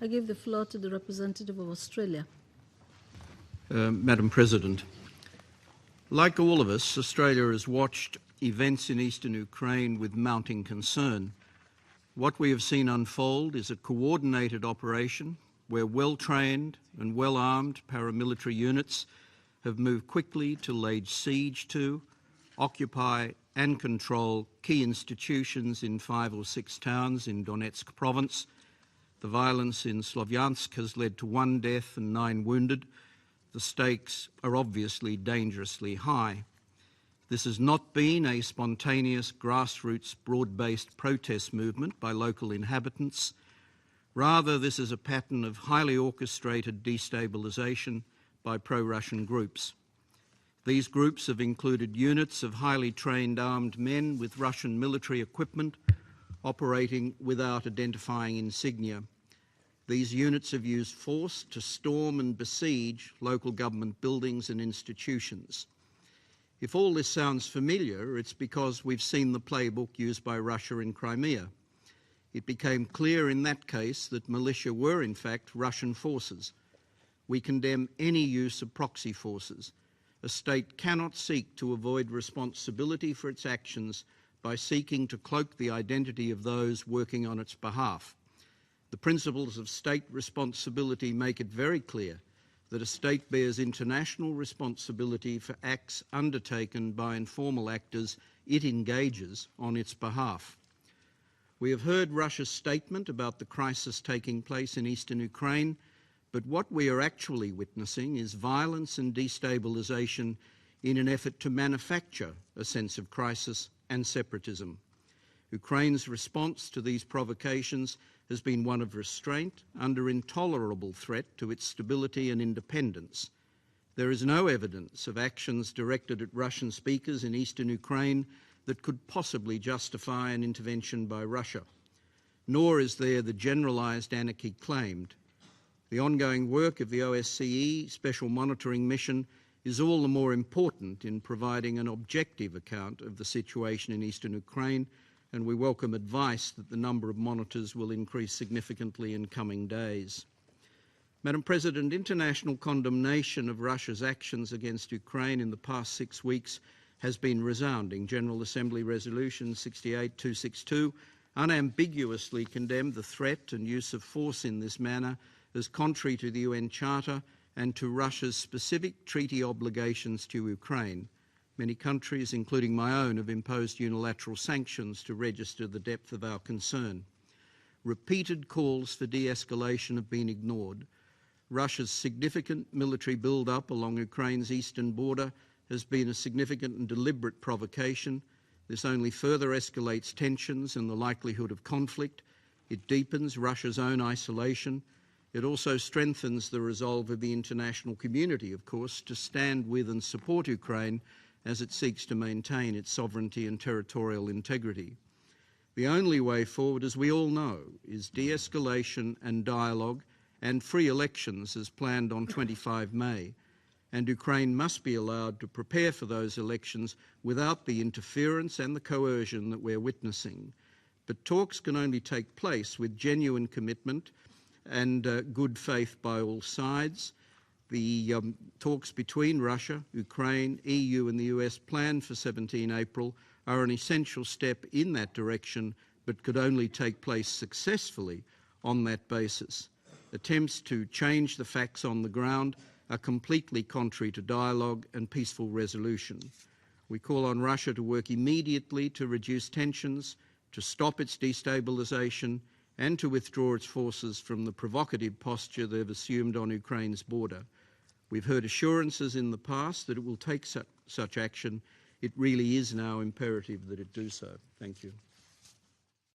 I give the floor to the representative of Australia. Madam President, like all of us, Australia has watched events in eastern Ukraine with mounting concern. What we have seen unfold is a coordinated operation where well-trained and well-armed paramilitary units have moved quickly to lay siege to, occupy and control key institutions in 5 or 6 towns in Donetsk province. The violence in Slovyansk has led to 1 death and 9 wounded. The stakes are obviously dangerously high. This has not been a spontaneous, grassroots, broad-based protest movement by local inhabitants. Rather, this is a pattern of highly orchestrated destabilisation by pro-Russian groups. These groups have included units of highly trained armed men with Russian military equipment operating without identifying insignia. These units have used force to storm and besiege local government buildings and institutions. If all this sounds familiar, it's because we've seen the playbook used by Russia in Crimea. It became clear in that case that militia were in fact Russian forces. We condemn any use of proxy forces. A state cannot seek to avoid responsibility for its actions by seeking to cloak the identity of those working on its behalf. The principles of state responsibility make it very clear that a state bears international responsibility for acts undertaken by informal actors it engages on its behalf. We have heard Russia's statement about the crisis taking place in eastern Ukraine, but what we are actually witnessing is violence and destabilisation in an effort to manufacture a sense of crisis and separatism. Ukraine's response to these provocations has been one of restraint under intolerable threat to its stability and independence. There is no evidence of actions directed at Russian speakers in eastern Ukraine that could possibly justify an intervention by Russia, nor is there the generalised anarchy claimed. The ongoing work of the OSCE Special Monitoring Mission is all the more important in providing an objective account of the situation in eastern Ukraine, and we welcome advice that the number of monitors will increase significantly in coming days. Madam President, international condemnation of Russia's actions against Ukraine in the past 6 weeks has been resounding. General Assembly Resolution 68262 unambiguously condemned the threat and use of force in this manner as contrary to the UN Charter and to Russia's specific treaty obligations to Ukraine. Many countries, including my own, have imposed unilateral sanctions to register the depth of our concern. Repeated calls for de-escalation have been ignored. Russia's significant military build-up along Ukraine's eastern border has been a significant and deliberate provocation. This only further escalates tensions and the likelihood of conflict. It deepens Russia's own isolation. It also strengthens the resolve of the international community, of course, to stand with and support Ukraine as it seeks to maintain its sovereignty and territorial integrity. The only way forward, as we all know, is de-escalation and dialogue and free elections as planned on 25 May. And Ukraine must be allowed to prepare for those elections without the interference and the coercion that we're witnessing. But talks can only take place with genuine commitment and good faith by all sides. The talks between Russia, Ukraine, EU and the US planned for 17 April are an essential step in that direction, but could only take place successfully on that basis. Attempts to change the facts on the ground are completely contrary to dialogue and peaceful resolution. We call on Russia to work immediately to reduce tensions, to stop its destabilisation, and to withdraw its forces from the provocative posture they've assumed on Ukraine's border. We've heard assurances in the past that it will take such action. It really is now imperative that it do so. Thank you.